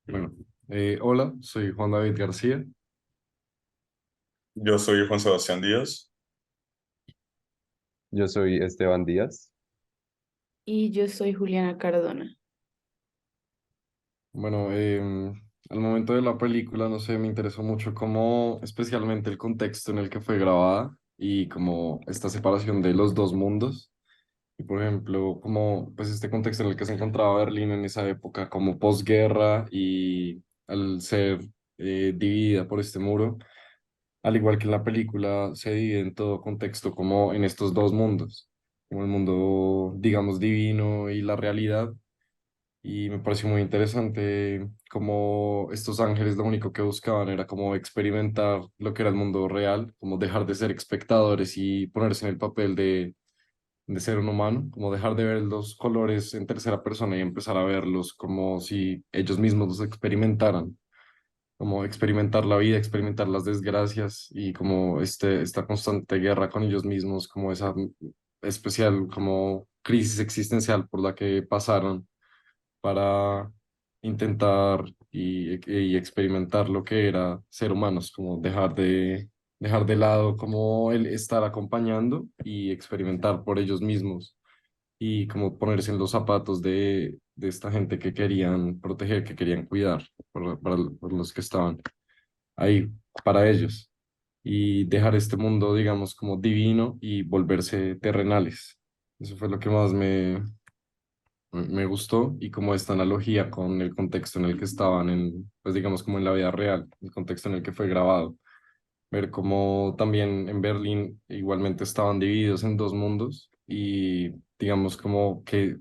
Bueno, hola, soy Juan David García. Yo soy Juan Sebastián Díaz. Yo soy Esteban Díaz. Y yo soy Juliana Cardona. Bueno, al momento de la película, no sé, me interesó mucho cómo, especialmente el contexto en el que fue grabada y como esta separación de los dos mundos. Y por ejemplo, como pues este contexto en el que se encontraba Berlín en esa época, como posguerra y al ser dividida por este muro, al igual que en la película, se divide en todo contexto como en estos dos mundos, como el mundo, digamos, divino y la realidad. Y me pareció muy interesante como estos ángeles lo único que buscaban era como experimentar lo que era el mundo real, como dejar de ser espectadores y ponerse en el papel de ser un humano, como dejar de ver los colores en tercera persona y empezar a verlos como si ellos mismos los experimentaran, como experimentar la vida, experimentar las desgracias y como esta constante guerra con ellos mismos, como esa especial como crisis existencial por la que pasaron para intentar y experimentar lo que era ser humanos, como dejar de lado como el estar acompañando y experimentar por ellos mismos y como ponerse en los zapatos de esta gente que querían proteger, que querían cuidar por los que estaban ahí para ellos y dejar este mundo, digamos, como divino y volverse terrenales. Eso fue lo que más me gustó y como esta analogía con el contexto en el que estaban en, pues digamos como en la vida real, el contexto en el que fue grabado. Ver cómo también en Berlín igualmente estaban divididos en dos mundos y digamos como que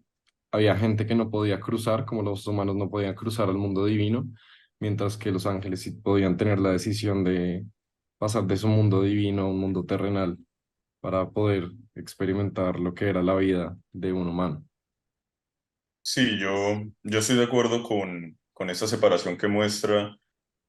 había gente que no podía cruzar, como los humanos no podían cruzar al mundo divino, mientras que los ángeles sí podían tener la decisión de pasar de su mundo divino a un mundo terrenal para poder experimentar lo que era la vida de un humano. Sí, yo estoy de acuerdo con esa separación que muestra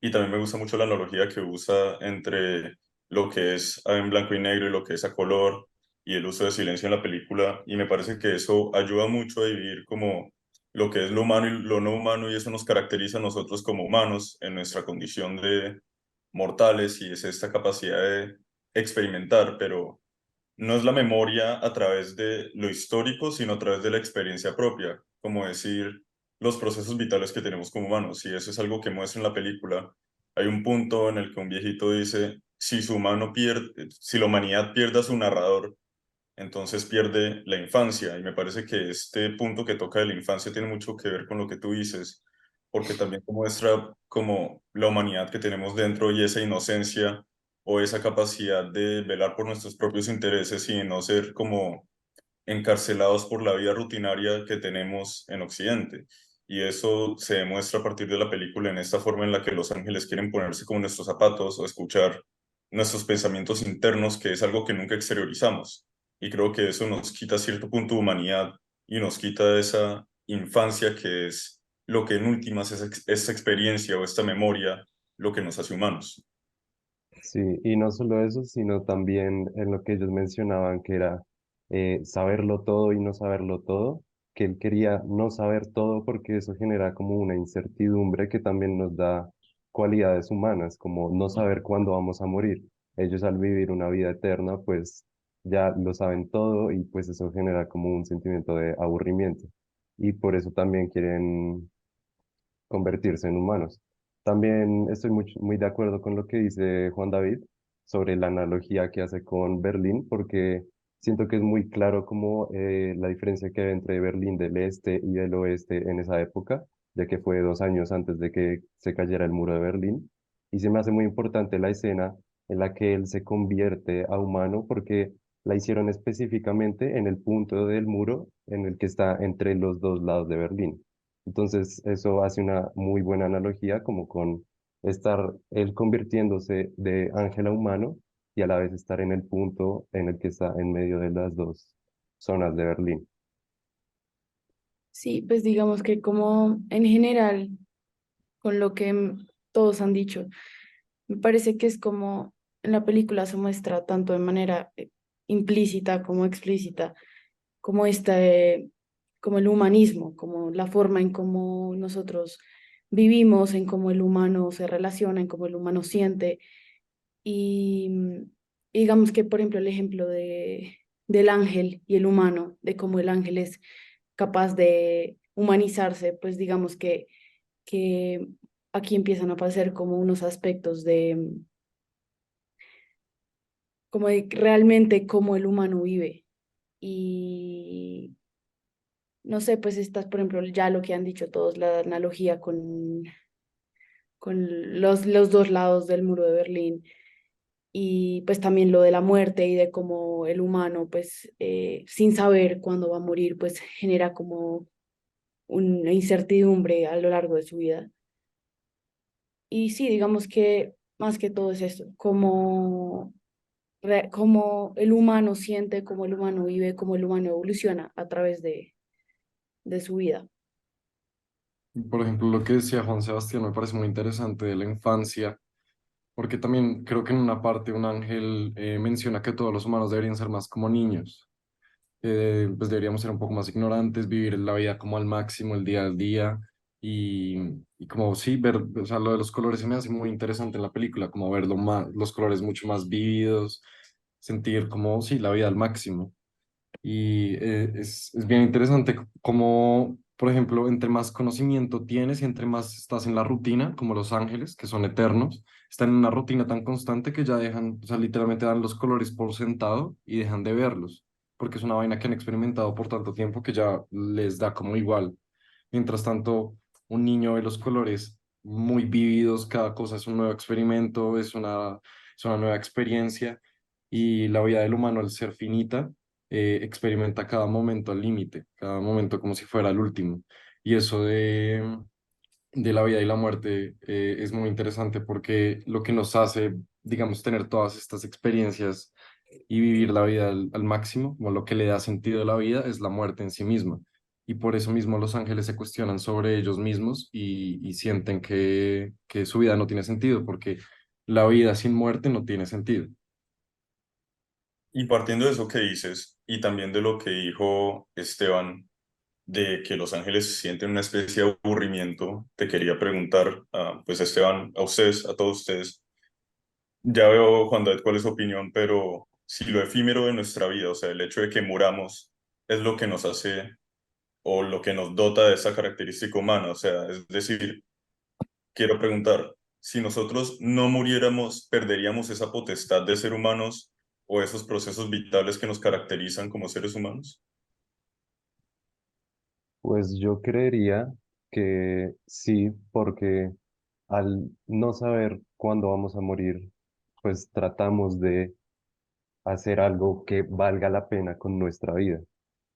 y también me gusta mucho la analogía que usa entre lo que es en blanco y negro y lo que es a color y el uso de silencio en la película y me parece que eso ayuda mucho a vivir como lo que es lo humano y lo no humano y eso nos caracteriza a nosotros como humanos en nuestra condición de mortales y es esta capacidad de experimentar, pero no es la memoria a través de lo histórico, sino a través de la experiencia propia, como decir los procesos vitales que tenemos como humanos. Y eso es algo que muestra en la película. Hay un punto en el que un viejito dice, si su humano pierde, si la humanidad pierde a su narrador, entonces pierde la infancia. Y me parece que este punto que toca de la infancia tiene mucho que ver con lo que tú dices, porque también muestra como la humanidad que tenemos dentro y esa inocencia o esa capacidad de velar por nuestros propios intereses y no ser como encarcelados por la vida rutinaria que tenemos en Occidente. Y eso se demuestra a partir de la película en esta forma en la que los ángeles quieren ponerse como nuestros zapatos o escuchar nuestros pensamientos internos, que es algo que nunca exteriorizamos. Y creo que eso nos quita cierto punto de humanidad y nos quita esa infancia que es lo que en últimas es esta experiencia o esta memoria lo que nos hace humanos. Sí, y no solo eso, sino también en lo que ellos mencionaban, que era saberlo todo y no saberlo todo, que él quería no saber todo porque eso genera como una incertidumbre que también nos da cualidades humanas, como no saber cuándo vamos a morir. Ellos al vivir una vida eterna, pues ya lo saben todo y pues eso genera como un sentimiento de aburrimiento. Y por eso también quieren convertirse en humanos. También estoy muy de acuerdo con lo que dice Juan David sobre la analogía que hace con Berlín, porque siento que es muy claro como la diferencia que hay entre Berlín del este y del oeste en esa época, ya que fue 2 años antes de que se cayera el muro de Berlín. Y se me hace muy importante la escena en la que él se convierte a humano, porque la hicieron específicamente en el punto del muro en el que está entre los dos lados de Berlín. Entonces, eso hace una muy buena analogía como con estar él convirtiéndose de ángel a humano y a la vez estar en el punto en el que está en medio de las dos zonas de Berlín. Sí, pues digamos que como en general, con lo que todos han dicho, me parece que es como en la película se muestra tanto de manera implícita como explícita, como como el humanismo, como la forma en cómo nosotros vivimos, en cómo el humano se relaciona, en cómo el humano siente. Y digamos que, por ejemplo, el ejemplo del ángel y el humano, de cómo el ángel es capaz de humanizarse, pues digamos que aquí empiezan a aparecer como unos aspectos como de realmente cómo el humano vive. Y no sé, pues estas, por ejemplo, ya lo que han dicho todos, la analogía con los dos lados del muro de Berlín y pues también lo de la muerte y de cómo el humano, pues sin saber cuándo va a morir, pues genera como una incertidumbre a lo largo de su vida. Y sí, digamos que más que todo es eso, cómo el humano siente, cómo el humano vive, cómo el humano evoluciona a través de su vida. Por ejemplo, lo que decía Juan Sebastián me parece muy interesante de la infancia, porque también creo que en una parte un ángel menciona que todos los humanos deberían ser más como niños, pues deberíamos ser un poco más ignorantes, vivir la vida como al máximo, el día al día, y, y como sí, ver, o sea, lo de los colores se me hace muy interesante en la película, como ver los colores mucho más vívidos, sentir como, sí, la vida al máximo. Y es bien interesante como, por ejemplo, entre más conocimiento tienes y entre más estás en la rutina, como los ángeles, que son eternos, están en una rutina tan constante que ya dejan, o sea, literalmente dan los colores por sentado y dejan de verlos, porque es una vaina que han experimentado por tanto tiempo que ya les da como igual. Mientras tanto, un niño ve los colores muy vívidos, cada cosa es un nuevo experimento, es una nueva experiencia, y la vida del humano, al ser finita, experimenta cada momento al límite, cada momento como si fuera el último. Y eso de la vida y la muerte es muy interesante porque lo que nos hace, digamos, tener todas estas experiencias y vivir la vida al máximo, como lo que le da sentido a la vida, es la muerte en sí misma. Y por eso mismo los ángeles se cuestionan sobre ellos mismos y sienten que su vida no tiene sentido, porque la vida sin muerte no tiene sentido. Y partiendo de eso que dices, y también de lo que dijo Esteban, de que los ángeles sienten una especie de aburrimiento, te quería preguntar, pues Esteban, a ustedes, a todos ustedes, ya veo, Juan David, cuál es su opinión, pero si lo efímero de nuestra vida, o sea, el hecho de que muramos, es lo que nos hace o lo que nos dota de esa característica humana, o sea, es decir, quiero preguntar, si nosotros no muriéramos, ¿perderíamos esa potestad de ser humanos o esos procesos vitales que nos caracterizan como seres humanos? Pues yo creería que sí, porque al no saber cuándo vamos a morir, pues tratamos de hacer algo que valga la pena con nuestra vida.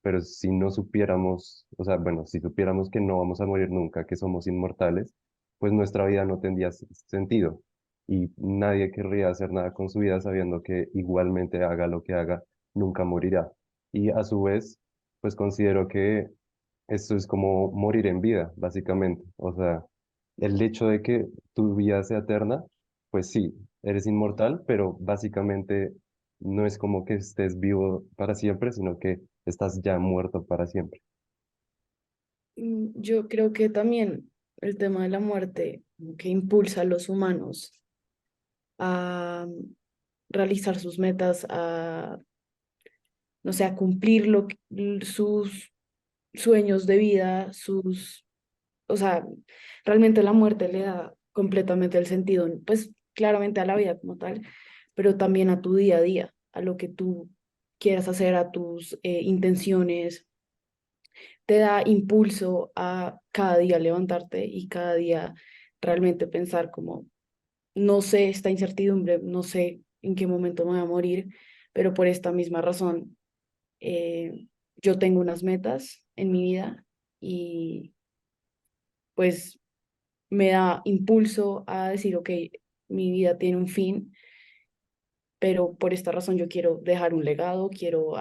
Pero si no supiéramos, o sea, bueno, si supiéramos que no vamos a morir nunca, que somos inmortales, pues nuestra vida no tendría sentido. Y nadie querría hacer nada con su vida sabiendo que igualmente haga lo que haga, nunca morirá. Y a su vez, pues considero que esto es como morir en vida, básicamente. O sea, el hecho de que tu vida sea eterna, pues sí, eres inmortal, pero básicamente no es como que estés vivo para siempre, sino que estás ya muerto para siempre. Yo creo que también el tema de la muerte que impulsa a los humanos a realizar sus metas, a, no sé, a cumplir sus sueños de vida, o sea, realmente la muerte le da completamente el sentido, pues claramente a la vida como tal, pero también a tu día a día, a lo que tú quieras hacer, a tus intenciones, te da impulso a cada día levantarte y cada día realmente pensar como, no sé esta incertidumbre, no sé en qué momento me voy a morir, pero por esta misma razón yo tengo unas metas en mi vida y pues me da impulso a decir, ok, mi vida tiene un fin, pero por esta razón yo quiero dejar un legado, quiero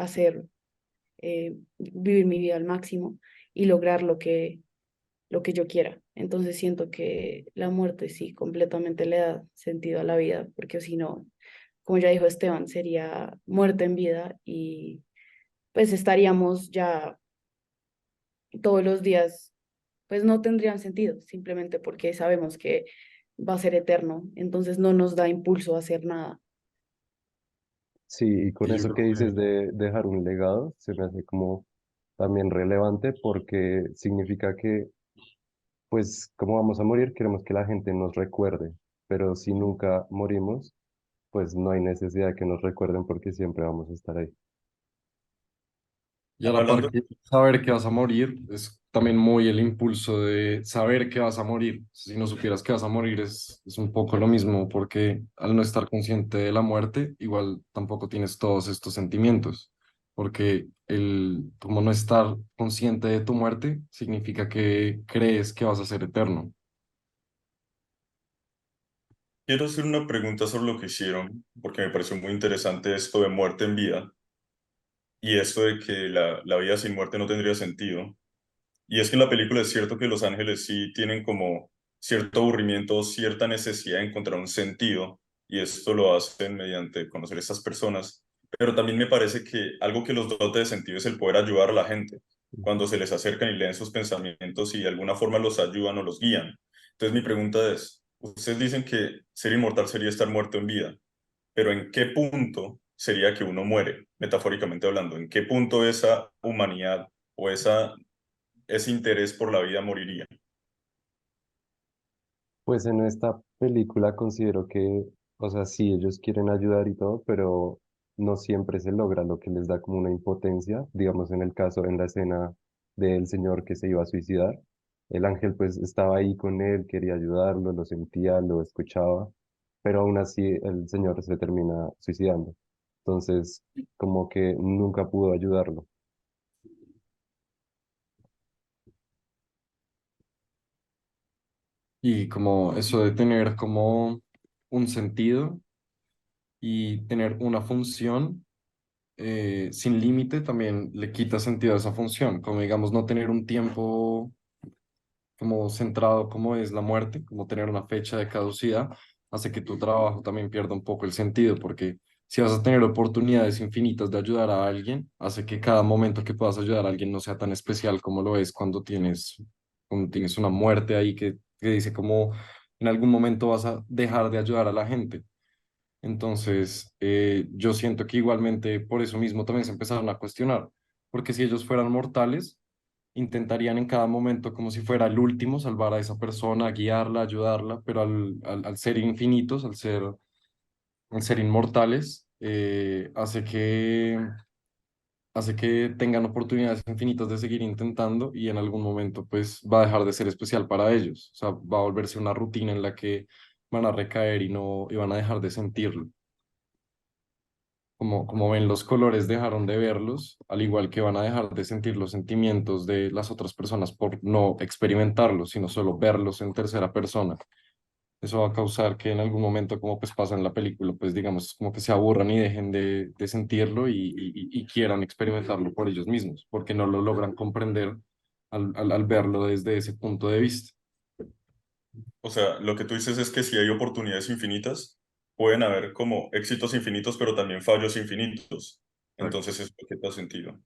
vivir mi vida al máximo y lograr lo que yo quiera. Entonces siento que la muerte sí completamente le da sentido a la vida, porque si no, como ya dijo Esteban, sería muerte en vida y pues estaríamos ya todos los días pues no tendrían sentido, simplemente porque sabemos que va a ser eterno, entonces no nos da impulso a hacer nada. Sí, y con Y yo eso que creo dices que de dejar un legado, se me hace como también relevante porque significa que, pues, como vamos a morir, queremos que la gente nos recuerde, pero si nunca morimos, pues no hay necesidad de que nos recuerden porque siempre vamos a estar ahí. y a la par Hablando, que saber que vas a morir es también muy el impulso de saber que vas a morir. Si no supieras que vas a morir es un poco lo mismo porque al no estar consciente de la muerte, igual tampoco tienes todos estos sentimientos. Porque el como no estar consciente de tu muerte significa que crees que vas a ser eterno. quiero hacer una pregunta sobre lo que hicieron, porque me pareció muy interesante esto de muerte en vida y esto de que la vida sin muerte no tendría sentido. Y es que en la película es cierto que los ángeles sí tienen como cierto aburrimiento, cierta necesidad de encontrar un sentido, y esto lo hacen mediante conocer a estas personas. Pero también me parece que algo que los dote de sentido es el poder ayudar a la gente, cuando se les acercan y leen sus pensamientos y de alguna forma los ayudan o los guían. Entonces mi pregunta es, ustedes dicen que ser inmortal sería estar muerto en vida, pero ¿en qué punto sería que uno muere, metafóricamente hablando? ¿En qué punto esa humanidad o ese interés por la vida moriría? Pues en esta película considero que, o sea, sí, ellos quieren ayudar y todo, pero no siempre se logra, lo que les da como una impotencia, digamos en el caso, en la escena del señor que se iba a suicidar, el ángel pues estaba ahí con él, quería ayudarlo, lo sentía, lo escuchaba, pero aún así el señor se termina suicidando. Entonces, como que nunca pudo ayudarlo. Y como eso de tener como un sentido y tener una función sin límite también le quita sentido a esa función, como digamos no tener un tiempo como centrado como es la muerte, como tener una fecha de caducidad, hace que tu trabajo también pierda un poco el sentido, porque si vas a tener oportunidades infinitas de ayudar a alguien, hace que cada momento que puedas ayudar a alguien no sea tan especial como lo es cuando tienes una muerte ahí que dice como en algún momento vas a dejar de ayudar a la gente. Entonces, yo siento que igualmente por eso mismo también se empezaron a cuestionar, porque si ellos fueran mortales, intentarían en cada momento, como si fuera el último, salvar a esa persona, guiarla, ayudarla, pero al ser infinitos, al ser inmortales, hace que tengan oportunidades infinitas de seguir intentando y en algún momento pues va a dejar de ser especial para ellos, o sea, va a volverse una rutina en la que van a recaer y van a dejar de sentirlo. Como ven los colores, dejaron de verlos, al igual que van a dejar de sentir los sentimientos de las otras personas por no experimentarlos, sino solo verlos en tercera persona. Eso va a causar que en algún momento, como pues pasa en la película, pues digamos, como que se aburran y dejen de sentirlo y quieran experimentarlo por ellos mismos, porque no lo logran comprender al verlo desde ese punto de vista. O sea, lo que tú dices es que si hay oportunidades infinitas, pueden haber como éxitos infinitos, pero también fallos infinitos. Exacto. Entonces, eso es lo que te da sentido.